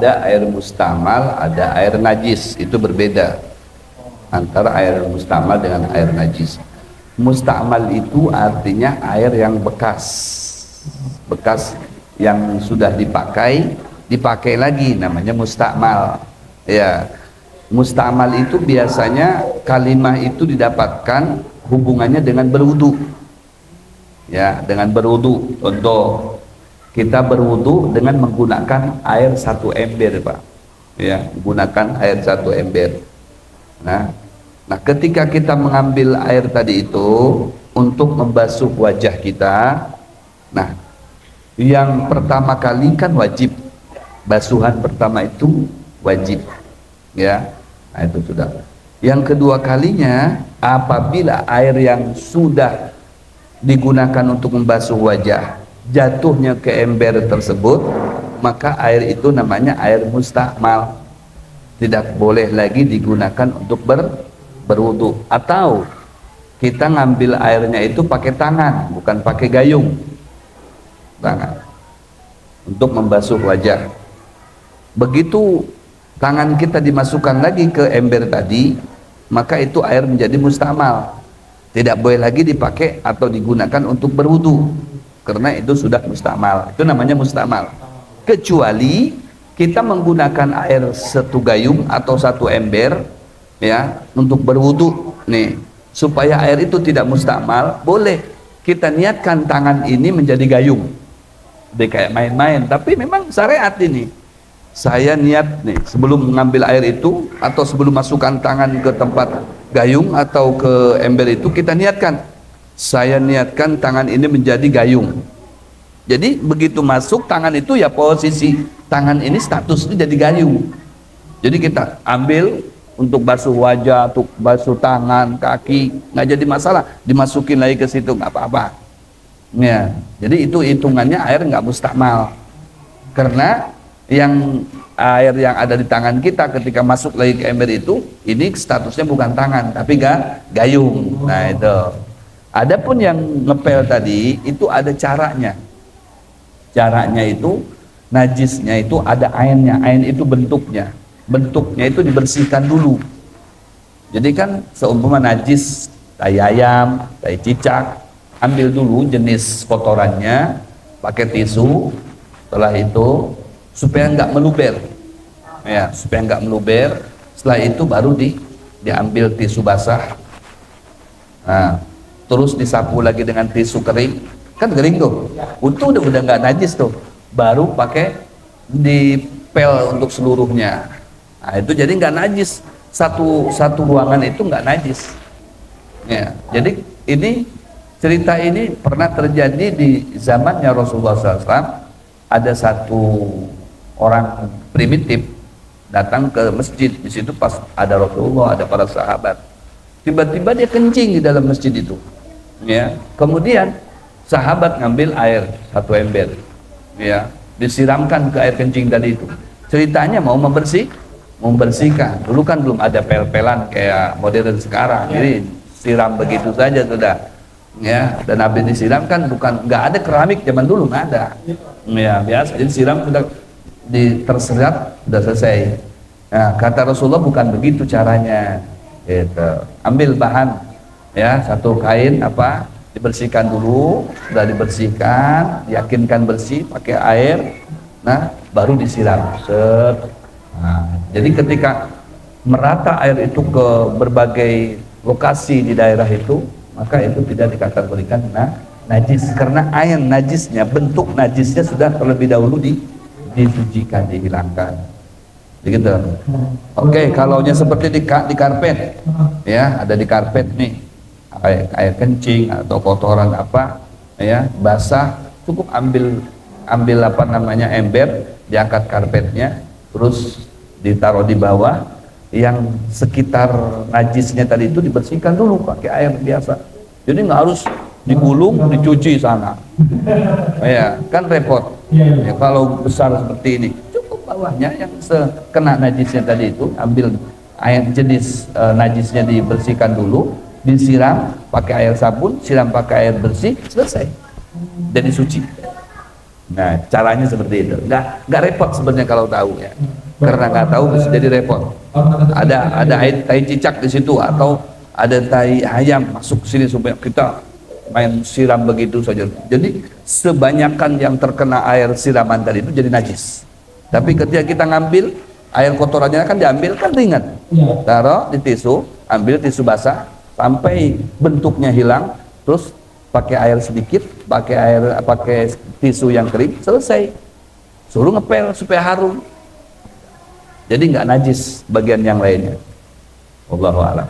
ada air mustamal, ada air najis. Itu berbeda antara air mustamal dengan air najis. Mustamal itu artinya air yang bekas yang sudah dipakai lagi, namanya mustamal. Ya, mustamal itu biasanya kalimah itu didapatkan hubungannya dengan berwudu. Ya, dengan berwudu. Contoh, kita berwudu dengan menggunakan air 1 ember, Pak. Ya, menggunakan air 1 ember. Nah, ketika kita mengambil air tadi itu untuk membasuh wajah kita, nah, yang pertama kali kan wajib, basuhan pertama itu wajib, ya. Nah, itu sudah. Yang kedua kalinya, apabila air yang sudah digunakan untuk membasuh wajah jatuhnya ke ember tersebut, maka air itu namanya air mustakmal, tidak boleh lagi digunakan untuk berwudu. Atau kita ngambil airnya itu pakai tangan, bukan pakai gayung, tangan, untuk membasuh wajah. Begitu tangan kita dimasukkan lagi ke ember tadi, maka itu air menjadi mustamal, tidak boleh lagi dipakai atau digunakan untuk berwudu, karena itu sudah mustamal. Itu namanya mustamal. Kecuali kita menggunakan air 1 gayung atau 1 ember, ya, untuk berwudu nih, supaya air itu tidak mustamal, boleh kita niatkan tangan ini menjadi gayung. Dia kayak main-main, tapi memang syariat ini. Saya niat nih, sebelum mengambil air itu atau sebelum masukkan tangan ke tempat gayung atau ke ember itu, kita niatkan, saya niatkan tangan ini menjadi gayung. Jadi begitu masuk tangan itu, ya posisi tangan ini statusnya jadi gayung. Jadi kita ambil untuk basuh wajah, untuk basuh tangan, kaki, nggak jadi masalah, dimasukin lagi ke situ nggak apa-apa. Ya, jadi itu hitungannya air nggak mustakmal, karena yang air yang ada di tangan kita ketika masuk lagi ke ember itu, ini statusnya bukan tangan tapi gayung. Nah, itu. Adapun yang ngepel tadi itu ada caranya. Caranya itu, najisnya itu ada airnya. Air itu bentuknya itu dibersihkan dulu. Jadi kan seumpama najis tai ayam, tai cicak, ambil dulu jenis kotorannya, pakai tisu. Setelah itu supaya nggak meluber, ya, supaya nggak meluber. Setelah itu baru diambil tisu basah, nah, terus disapu lagi dengan tisu kering, kan kering tuh, itu udah nggak najis tuh, baru pakai dipel untuk seluruhnya. Nah, itu jadi nggak najis, satu ruangan itu nggak najis. Ya, jadi ini cerita ini pernah terjadi di zamannya Rasulullah SAW. Ada satu orang primitif datang ke masjid. Di situ pas ada Rasulullah, ada para sahabat. Tiba-tiba dia kencing di dalam masjid itu. Ya, kemudian sahabat ngambil air 1 ember, ya, disiramkan ke air kencing tadi itu. Ceritanya mau membersihkan. Dulu kan belum ada pel-pelan kayak modern sekarang. Jadi siram begitu saja sudah. Ya, dan habis disiramkan, nggak ada keramik zaman dulu, nggak ada. Ya, biasa jadi siram sudah terserat, sudah selesai. Nah, kata Rasulullah bukan begitu caranya. Gitu. Ambil bahan, ya, 1 kain dibersihkan dulu, sudah dibersihkan, yakinkan bersih, pakai air, nah baru disiram. Nah, jadi ketika merata air itu ke berbagai lokasi di daerah itu, maka itu tidak dikategorikan najis, karena air najisnya, bentuk najisnya sudah terlebih dahulu disucikan, dihilangkan. Begitu. Oke, kalaunya seperti di karpet, ya, ada di karpet nih air kencing atau kotoran ya, basah, cukup ambil ember, diangkat karpetnya, terus ditaruh di bawah, yang sekitar najisnya tadi itu dibersihkan dulu pakai air biasa. Jadi nggak harus digulung, dicuci sana, ya, kan repot. Ya, kalau besar seperti ini, cukup bawahnya yang kena najisnya tadi itu, ambil air jenis najisnya dibersihkan dulu, disiram pakai air sabun, siram pakai air bersih, selesai, jadi suci. Nah, caranya seperti itu. Nggak repot sebenarnya kalau tahu, ya. karena nggak tahu bisa jadi repot. Ada tai cicak di situ atau ada tai ayam masuk sini supaya kita main siram begitu saja. Jadi sebanyakan yang terkena air siraman tadi itu jadi najis. Tapi ketika kita ngambil air kotorannya kan diambil kan ringan, taruh di tisu, ambil tisu basah sampai bentuknya hilang, terus pakai air sedikit, pakai tisu yang kering, selesai. Suruh ngepel supaya harum. Jadi nggak najis bagian yang lainnya. Wallahu a'lam.